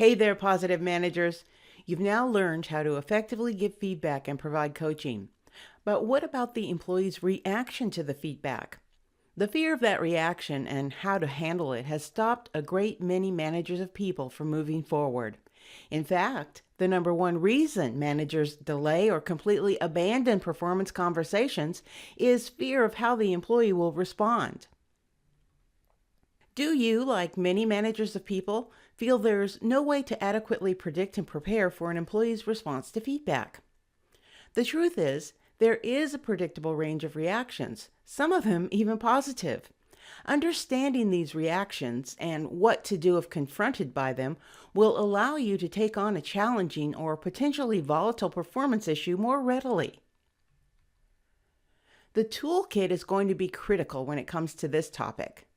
Hey there, positive managers. You've now learned how to effectively give feedback and provide coaching. But what about the employee's reaction to the feedback? The fear of that reaction and how to handle it has stopped a great many managers of people from moving forward. In fact, the number one reason managers delay or completely abandon performance conversations is fear of how the employee will respond. Do you, like many managers of people, feel there's no way to adequately predict and prepare for an employee's response to feedback? The truth is, there is a predictable range of reactions, some of them even positive. Understanding these reactions and what to do if confronted by them will allow you to take on a challenging or potentially volatile performance issue more readily. The toolkit is going to be critical when it comes to this topic.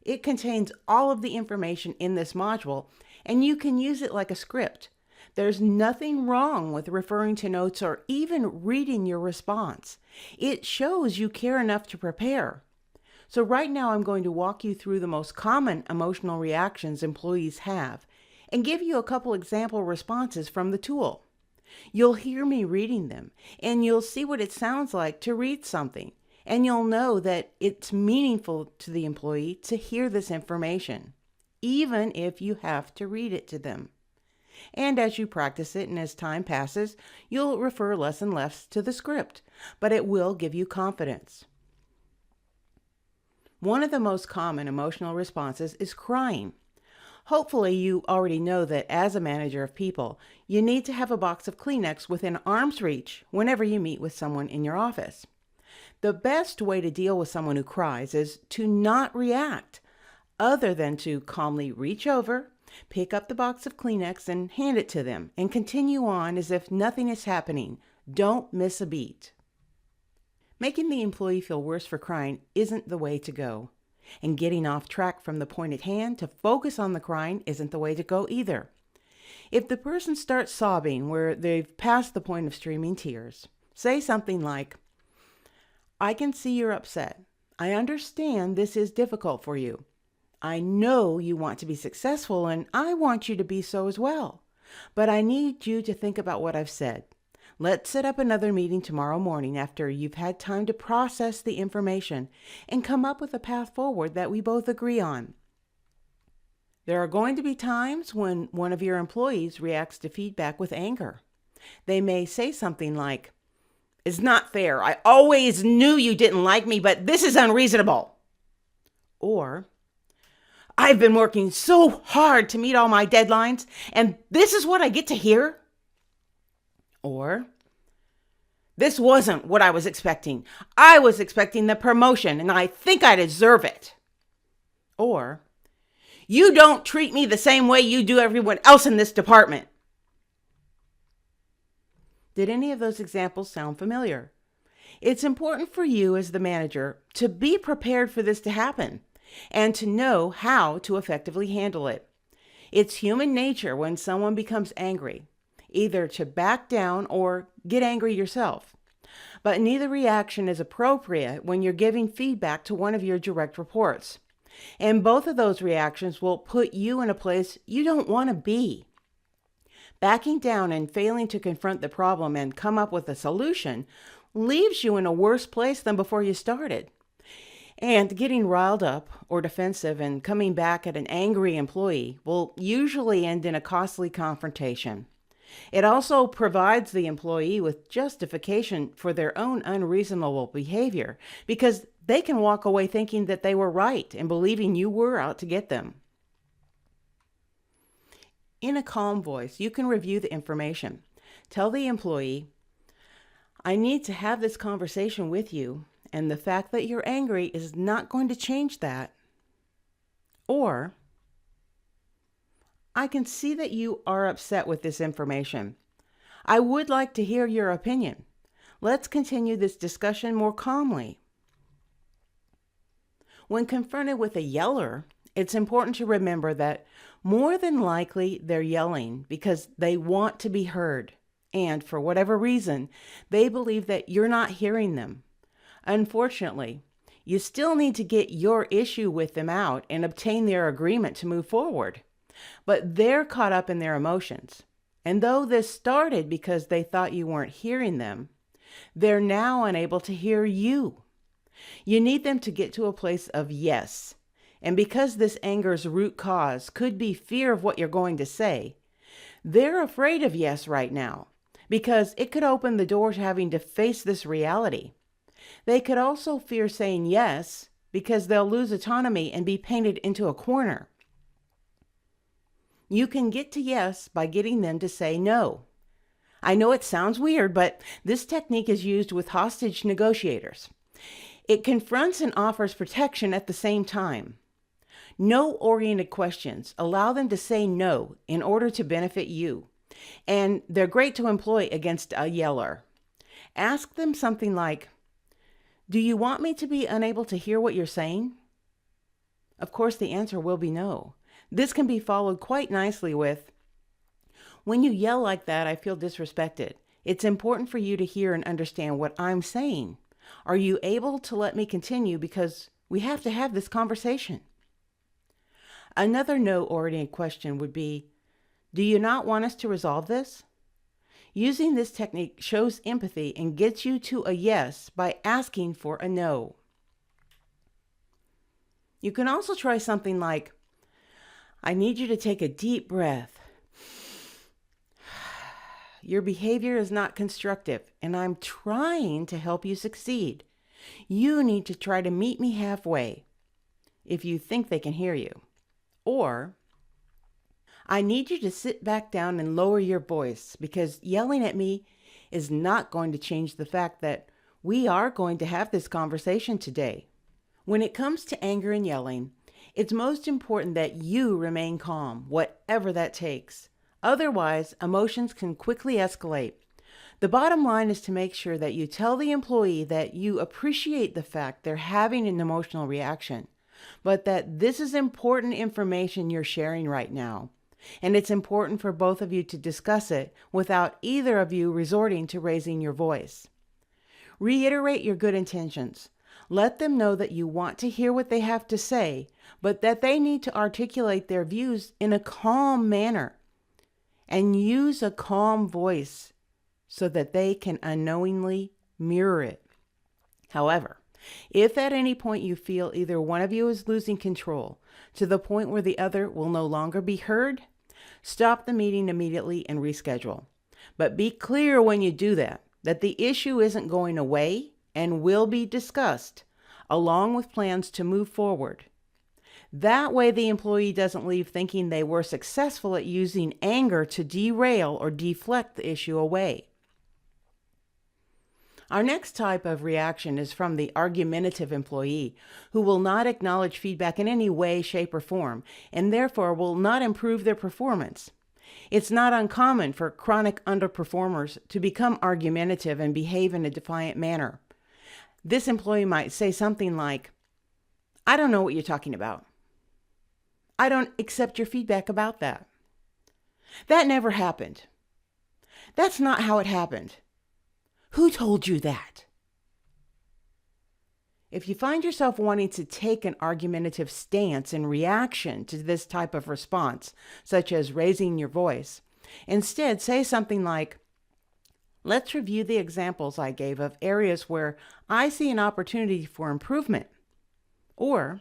It contains all of the information in this module, and you can use it like a script. There's nothing wrong with referring to notes or even reading your response. It shows you care enough to prepare. So right now I'm going to walk you through the most common emotional reactions employees have and give you a couple example responses from the tool. You'll hear me reading them, and you'll see what it sounds like to read something. And you'll know that it's meaningful to the employee to hear this information, even if you have to read it to them. And as you practice it and as time passes, you'll refer less and less to the script, but it will give you confidence. One of the most common emotional responses is crying. Hopefully you already know that as a manager of people, you need to have a box of Kleenex within arm's reach whenever you meet with someone in your office. The best way to deal with someone who cries is to not react, other than to calmly reach over, pick up the box of Kleenex and hand it to them, and continue on as if nothing is happening. Don't miss a beat. Making the employee feel worse for crying isn't the way to go. And getting off track from the point at hand to focus on the crying isn't the way to go either. If the person starts sobbing where they've passed the point of streaming tears, say something like, "I can see you're upset. I understand this is difficult for you. I know you want to be successful, and I want you to be so as well. But I need you to think about what I've said. Let's set up another meeting tomorrow morning after you've had time to process the information and come up with a path forward that we both agree on." There are going to be times when one of your employees reacts to feedback with anger. They may say something like, "It's not fair. I always knew you didn't like me, but this is unreasonable." Or, "I've been working so hard to meet all my deadlines, and this is what I get to hear." Or, "This wasn't what I was expecting. I was expecting the promotion, and I think I deserve it." Or, "You don't treat me the same way you do everyone else in this department." Did any of those examples sound familiar? It's important for you as the manager to be prepared for this to happen and to know how to effectively handle it. It's human nature when someone becomes angry, either to back down or get angry yourself. But neither reaction is appropriate when you're giving feedback to one of your direct reports. And both of those reactions will put you in a place you don't want to be. Backing down and failing to confront the problem and come up with a solution leaves you in a worse place than before you started. And getting riled up or defensive and coming back at an angry employee will usually end in a costly confrontation. It also provides the employee with justification for their own unreasonable behavior because they can walk away thinking that they were right and believing you were out to get them. In a calm voice, you can review the information. Tell the employee, "I need to have this conversation with you, and the fact that you're angry is not going to change that." Or, "I can see that you are upset with this information. I would like to hear your opinion. Let's continue this discussion more calmly." When confronted with a yeller, it's important to remember that more than likely they're yelling because they want to be heard, and for whatever reason, they believe that you're not hearing them. Unfortunately, you still need to get your issue with them out and obtain their agreement to move forward. But they're caught up in their emotions. And though this started because they thought you weren't hearing them, they're now unable to hear you. You need them to get to a place of yes. And because this anger's root cause could be fear of what you're going to say, they're afraid of yes right now because it could open the door to having to face this reality. They could also fear saying yes because they'll lose autonomy and be painted into a corner. You can get to yes by getting them to say no. I know it sounds weird, but this technique is used with hostage negotiators. It confronts and offers protection at the same time. No-oriented questions allow them to say no in order to benefit you, and they're great to employ against a yeller. Ask them something like, "Do you want me to be unable to hear what you're saying?" Of course, the answer will be no. This can be followed quite nicely with, "When you yell like that, I feel disrespected. It's important for you to hear and understand what I'm saying. Are you able to let me continue because we have to have this conversation?" Another no-oriented question would be, "Do you not want us to resolve this?" Using this technique shows empathy and gets you to a yes by asking for a no. You can also try something like, "I need you to take a deep breath. Your behavior is not constructive, and I'm trying to help you succeed. You need to try to meet me halfway," if you think they can hear you. Or, "I need you to sit back down and lower your voice because yelling at me is not going to change the fact that we are going to have this conversation today." When it comes to anger and yelling, it's most important that you remain calm, whatever that takes. Otherwise, emotions can quickly escalate. The bottom line is to make sure that you tell the employee that you appreciate the fact they're having an emotional reaction, but that this is important information you're sharing right now. And it's important for both of you to discuss it without either of you resorting to raising your voice. Reiterate your good intentions. Let them know that you want to hear what they have to say, but that they need to articulate their views in a calm manner. And use a calm voice so that they can unknowingly mirror it. However, if at any point you feel either one of you is losing control to the point where the other will no longer be heard, stop the meeting immediately and reschedule. But be clear when you do that the issue isn't going away and will be discussed, along with plans to move forward. That way the employee doesn't leave thinking they were successful at using anger to derail or deflect the issue away. Our next type of reaction is from the argumentative employee, who will not acknowledge feedback in any way, shape, or form, and therefore will not improve their performance. It's not uncommon for chronic underperformers to become argumentative and behave in a defiant manner. This employee might say something like, "I don't know what you're talking about. I don't accept your feedback about that. That never happened. That's not how it happened. Who told you that?" If you find yourself wanting to take an argumentative stance in reaction to this type of response, such as raising your voice, instead say something like, "Let's review the examples I gave of areas where I see an opportunity for improvement." Or,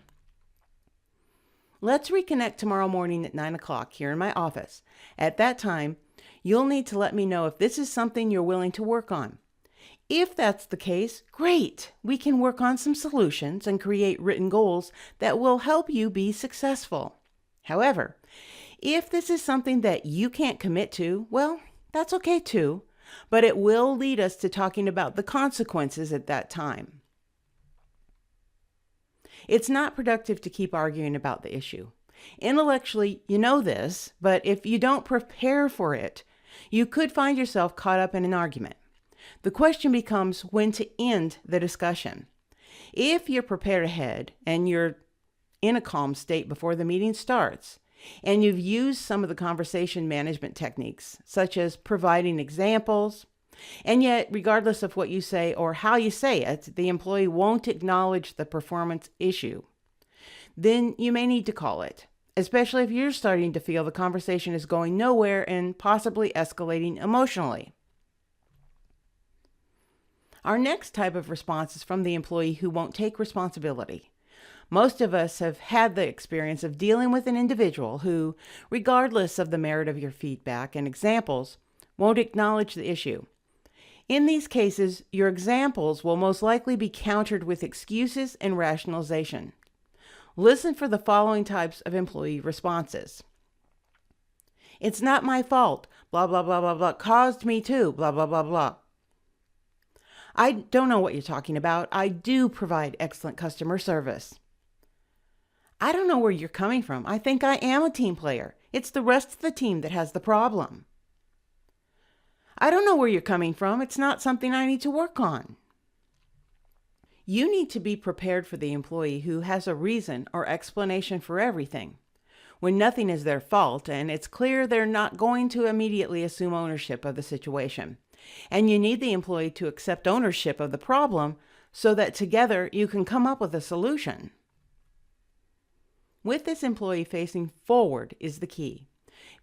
"Let's reconnect tomorrow morning at 9 o'clock here in my office. At that time, you'll need to let me know if this is something you're willing to work on. If that's the case, great. We can work on some solutions and create written goals that will help you be successful. However, if this is something that you can't commit to, well, that's okay too, but it will lead us to talking about the consequences at that time." It's not productive to keep arguing about the issue. Intellectually, you know this, but if you don't prepare for it, you could find yourself caught up in an argument. The question becomes when to end the discussion. If you're prepared ahead and you're in a calm state before the meeting starts, and you've used some of the conversation management techniques, such as providing examples, and yet, regardless of what you say or how you say it, the employee won't acknowledge the performance issue, then you may need to call it. especially if you're starting to feel the conversation is going nowhere and possibly escalating emotionally. Our next type of response is from the employee who won't take responsibility. Most of us have had the experience of dealing with an individual who, regardless of the merit of your feedback and examples, won't acknowledge the issue. In these cases, your examples will most likely be countered with excuses and rationalization. Listen for the following types of employee responses. It's not my fault, blah, blah, blah, blah, blah, caused me to, blah, blah, blah, blah. I don't know what you're talking about. I do provide excellent customer service. I don't know where you're coming from. I think I am a team player. It's the rest of the team that has the problem. I don't know where you're coming from. It's not something I need to work on. You need to be prepared for the employee who has a reason or explanation for everything, when nothing is their fault and it's clear they're not going to immediately assume ownership of the situation. And you need the employee to accept ownership of the problem so that together you can come up with a solution. With this employee facing forward is the key.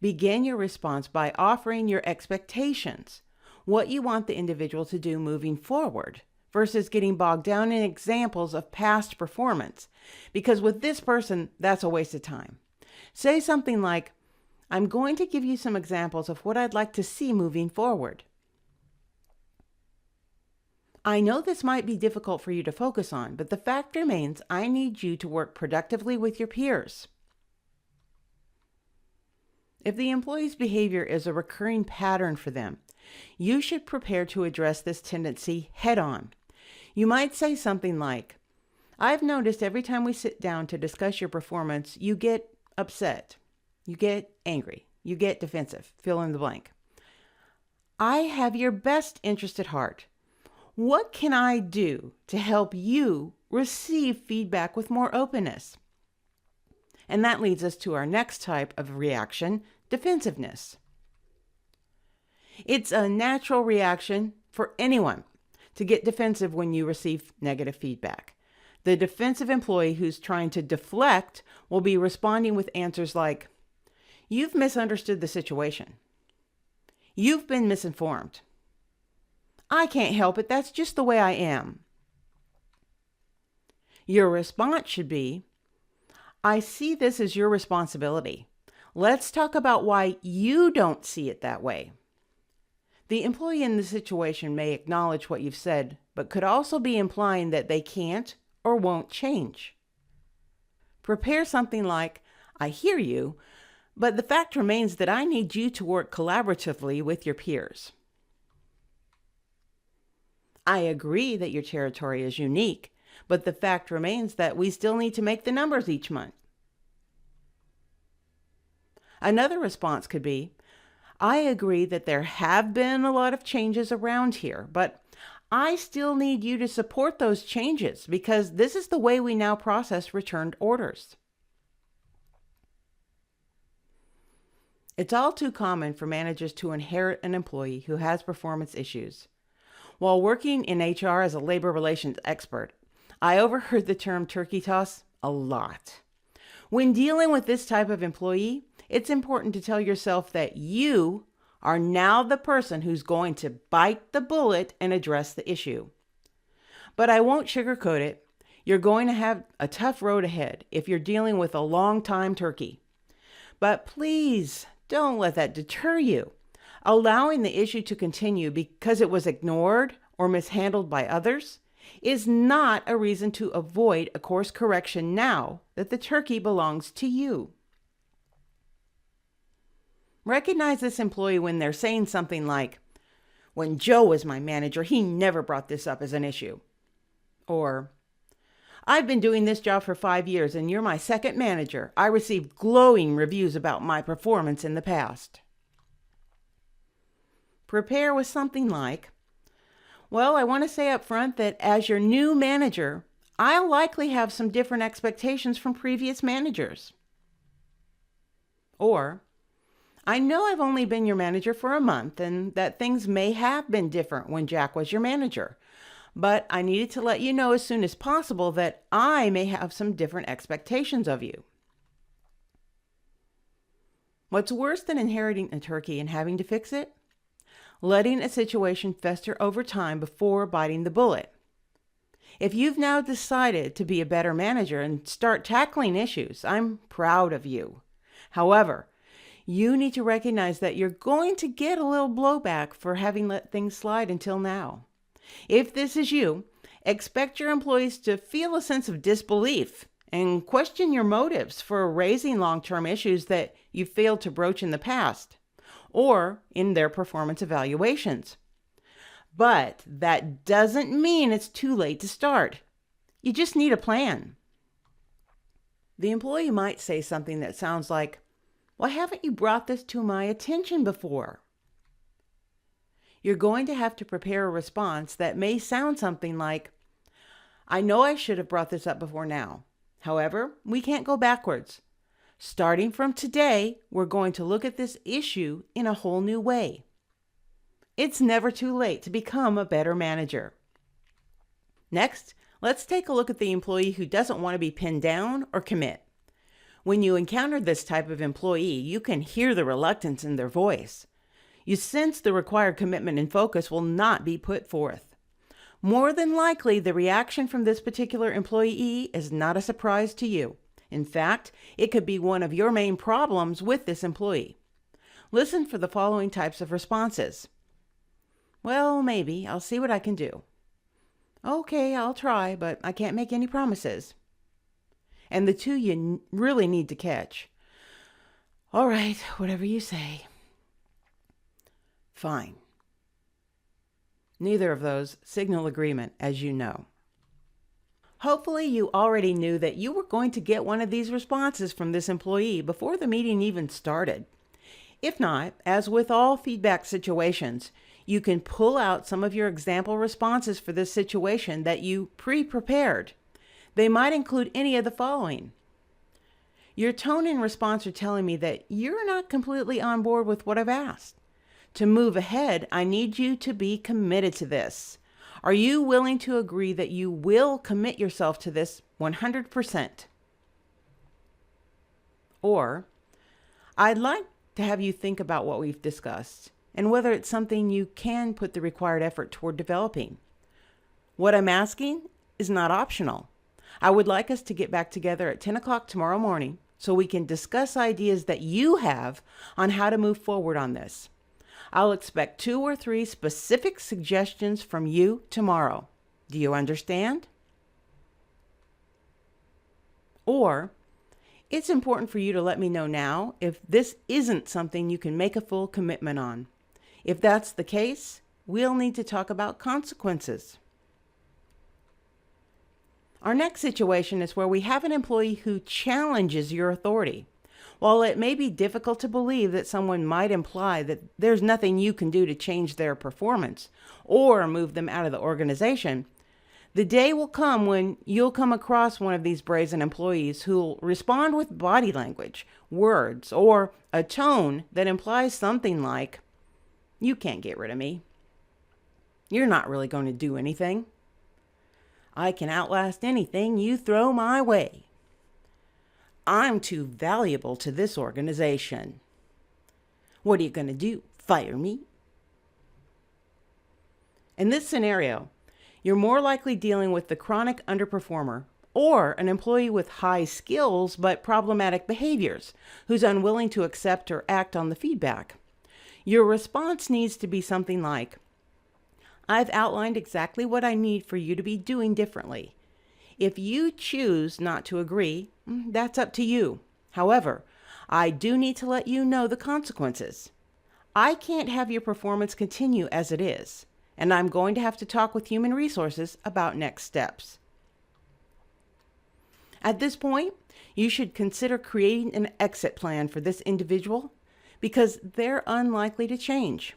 Begin your response by offering your expectations, what you want the individual to do moving forward, versus getting bogged down in examples of past performance, because with this person, that's a waste of time. Say something like, I'm going to give you some examples of what I'd like to see moving forward. I know this might be difficult for you to focus on, but the fact remains I need you to work productively with your peers. If the employee's behavior is a recurring pattern for them, you should prepare to address this tendency head on. You might say something like, I've noticed every time we sit down to discuss your performance, you get upset, you get angry, you get defensive, fill in the blank. I have your best interest at heart. What can I do to help you receive feedback with more openness? And that leads us to our next type of reaction, defensiveness. It's a natural reaction for anyone to get defensive when you receive negative feedback. The defensive employee who's trying to deflect will be responding with answers like, you've misunderstood the situation. You've been misinformed. I can't help it. That's just the way I am. Your response should be, I see this as your responsibility. Let's talk about why you don't see it that way. The employee in the situation may acknowledge what you've said, but could also be implying that they can't or won't change. Prepare something like, I hear you, but the fact remains that I need you to work collaboratively with your peers. I agree that your territory is unique, but the fact remains that we still need to make the numbers each month. Another response could be, I agree that there have been a lot of changes around here, but I still need you to support those changes because this is the way we now process returned orders. It's all too common for managers to inherit an employee who has performance issues. While working in HR as a labor relations expert, I overheard the term turkey toss a lot. When dealing with this type of employee, it's important to tell yourself that you are now the person who's going to bite the bullet and address the issue. But I won't sugarcoat it. You're going to have a tough road ahead if you're dealing with a long-time turkey. But please don't let that deter you. Allowing the issue to continue because it was ignored or mishandled by others is not a reason to avoid a course correction now that the turkey belongs to you. Recognize this employee when they're saying something like, when Joe was my manager, he never brought this up as an issue. Or, I've been doing this job for 5 years and you're my second manager. I received glowing reviews about my performance in the past. Prepare with something like, well, I want to say up front that as your new manager, I'll likely have some different expectations from previous managers. Or, I know I've only been your manager for a month and that things may have been different when Jack was your manager, but I needed to let you know as soon as possible that I may have some different expectations of you. What's worse than inheriting a turkey and having to fix it? Letting a situation fester over time before biting the bullet. If you've now decided to be a better manager and start tackling issues, I'm proud of you. However, you need to recognize that you're going to get a little blowback for having let things slide until now. If this is you, expect your employees to feel a sense of disbelief and question your motives for raising long-term issues that you failed to broach in the past or in their performance evaluations. But that doesn't mean it's too late to start. You just need a plan. The employee might say something that sounds like, "Why haven't you brought this to my attention before?" You're going to have to prepare a response that may sound something like, "I know I should have brought this up before now. However, we can't go backwards. Starting from today, we're going to look at this issue in a whole new way." It's never too late to become a better manager. Next, let's take a look at the employee who doesn't want to be pinned down or commit. When you encounter this type of employee, you can hear the reluctance in their voice. You sense the required commitment and focus will not be put forth. More than likely, the reaction from this particular employee is not a surprise to you. In fact, it could be one of your main problems with this employee. Listen for the following types of responses. "Well, maybe. I'll see what I can do." "Okay, I'll try, but I can't make any promises." And the two you really need to catch. "All right, whatever you say." "Fine." Neither of those signal agreement, as you know. Hopefully you already knew that you were going to get one of these responses from this employee before the meeting even started. If not, as with all feedback situations, you can pull out some of your example responses for this situation that you pre-prepared. They might include any of the following. "Your tone and response are telling me that you're not completely on board with what I've asked. To move ahead, I need you to be committed to this. Are you willing to agree that you will commit yourself to this 100%? Or, "I'd like to have you think about what we've discussed and whether it's something you can put the required effort toward developing. What I'm asking is not optional. I would like us to get back together at 10 o'clock tomorrow morning so we can discuss ideas that you have on how to move forward on this. I'll expect 2 or 3 specific suggestions from you tomorrow. Do you understand?" Or, "It's important for you to let me know now if this isn't something you can make a full commitment on. If that's the case, we'll need to talk about consequences." Our next situation is where we have an employee who challenges your authority. While it may be difficult to believe that someone might imply that there's nothing you can do to change their performance or move them out of the organization, the day will come when you'll come across one of these brazen employees who'll respond with body language, words, or a tone that implies something like, "You can't get rid of me. You're not really going to do anything. I can outlast anything you throw my way. I'm too valuable to this organization. What are you going to do? Fire me?" In this scenario, you're more likely dealing with the chronic underperformer or an employee with high skills but problematic behaviors who's unwilling to accept or act on the feedback. Your response needs to be something like, "I've outlined exactly what I need for you to be doing differently. If you choose not to agree, that's up to you. However, I do need to let you know the consequences. I can't have your performance continue as it is, and I'm going to have to talk with human resources about next steps." At this point, you should consider creating an exit plan for this individual because they're unlikely to change.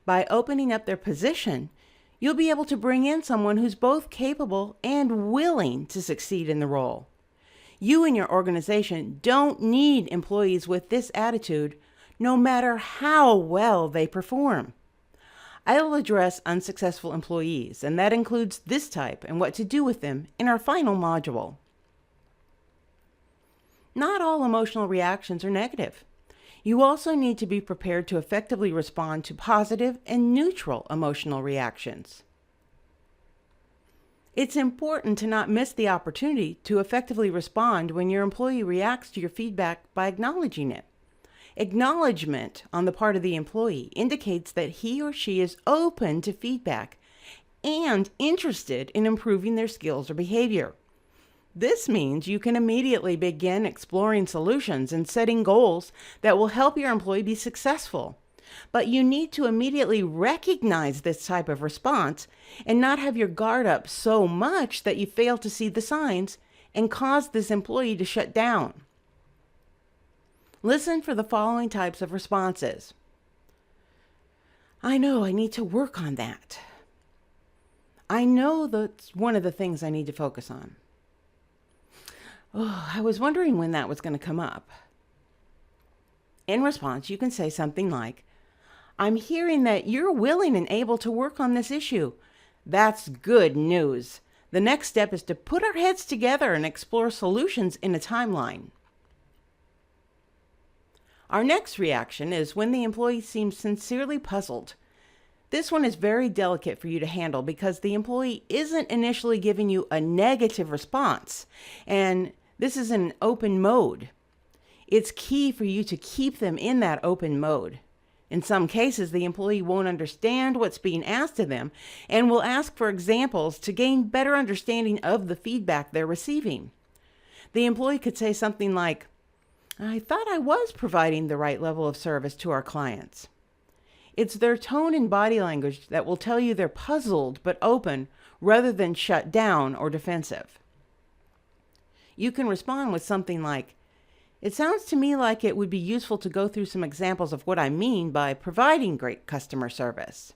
By opening up their position, you'll be able to bring in someone who's both capable and willing to succeed in the role. You and your organization don't need employees with this attitude, no matter how well they perform. I'll address unsuccessful employees, and that includes this type and what to do with them in our final module. Not all emotional reactions are negative. You also need to be prepared to effectively respond to positive and neutral emotional reactions. It's important to not miss the opportunity to effectively respond when your employee reacts to your feedback by acknowledging it. Acknowledgement on the part of the employee indicates that he or she is open to feedback and interested in improving their skills or behavior. This means you can immediately begin exploring solutions and setting goals that will help your employee be successful. But you need to immediately recognize this type of response and not have your guard up so much that you fail to see the signs and cause this employee to shut down. Listen for the following types of responses. I know I need to work on that. I know that's one of the things I need to focus on. Oh, I was wondering when that was going to come up. In response, you can say something like, I'm hearing that you're willing and able to work on this issue. That's good news. The next step is to put our heads together and explore solutions in a timeline. Our next reaction is when the employee seems sincerely puzzled. This one is very delicate for you to handle because the employee isn't initially giving you a negative response, and this is an open mode. It's key for you to keep them in that open mode. In some cases, the employee won't understand what's being asked of them and will ask for examples to gain better understanding of the feedback they're receiving. The employee could say something like, I thought I was providing the right level of service to our clients. It's their tone and body language that will tell you they're puzzled but open rather than shut down or defensive. You can respond with something like, it sounds to me like it would be useful to go through some examples of what I mean by providing great customer service.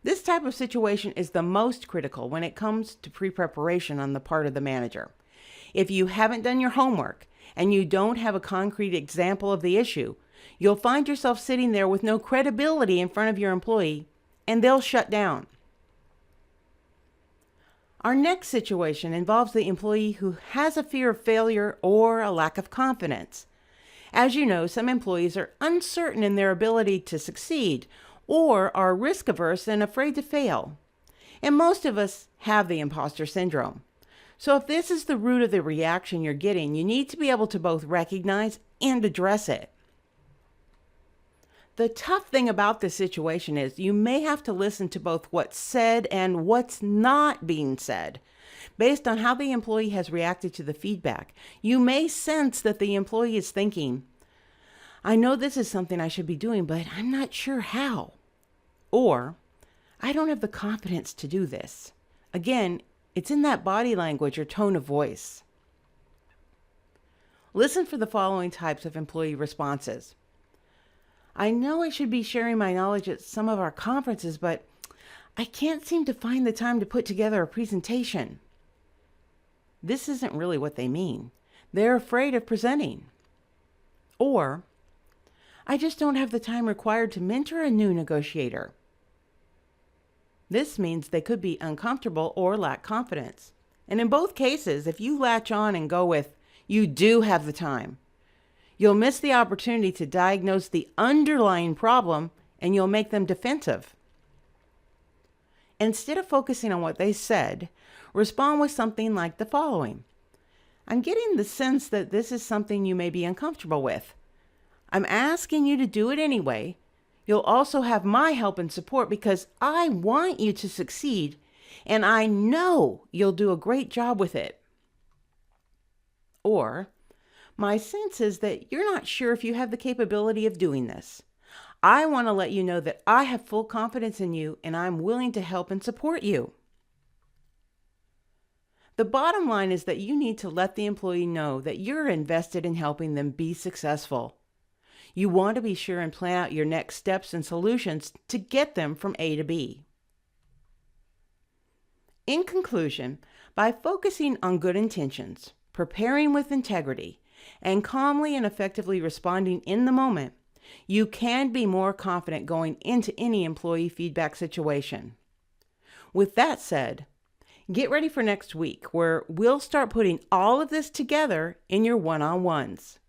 This type of situation is the most critical when it comes to pre-preparation on the part of the manager. If you haven't done your homework and you don't have a concrete example of the issue, you'll find yourself sitting there with no credibility in front of your employee, and they'll shut down. Our next situation involves the employee who has a fear of failure or a lack of confidence. As you know, some employees are uncertain in their ability to succeed or are risk averse and afraid to fail. And most of us have the imposter syndrome. So if this is the root of the reaction you're getting, you need to be able to both recognize and address it. The tough thing about this situation is you may have to listen to both what's said and what's not being said. Based on how the employee has reacted to the feedback, you may sense that the employee is thinking, I know this is something I should be doing, but I'm not sure how. Or, I don't have the confidence to do this. Again, it's in that body language or tone of voice. Listen for the following types of employee responses. I know I should be sharing my knowledge at some of our conferences, but I can't seem to find the time to put together a presentation. This isn't really what they mean. They're afraid of presenting. Or, I just don't have the time required to mentor a new negotiator. This means they could be uncomfortable or lack confidence. And in both cases, if you latch on and go with, you do have the time, you'll miss the opportunity to diagnose the underlying problem and you'll make them defensive. Instead of focusing on what they said, respond with something like the following. I'm getting the sense that this is something you may be uncomfortable with. I'm asking you to do it anyway. You'll also have my help and support because I want you to succeed and I know you'll do a great job with it. Or, my sense is that you're not sure if you have the capability of doing this. I want to let you know that I have full confidence in you and I'm willing to help and support you. The bottom line is that you need to let the employee know that you're invested in helping them be successful. You want to be sure and plan out your next steps and solutions to get them from A to B. In conclusion, by focusing on good intentions, preparing with integrity, and calmly and effectively responding in the moment, you can be more confident going into any employee feedback situation. With that said, get ready for next week where we'll start putting all of this together in your one-on-ones.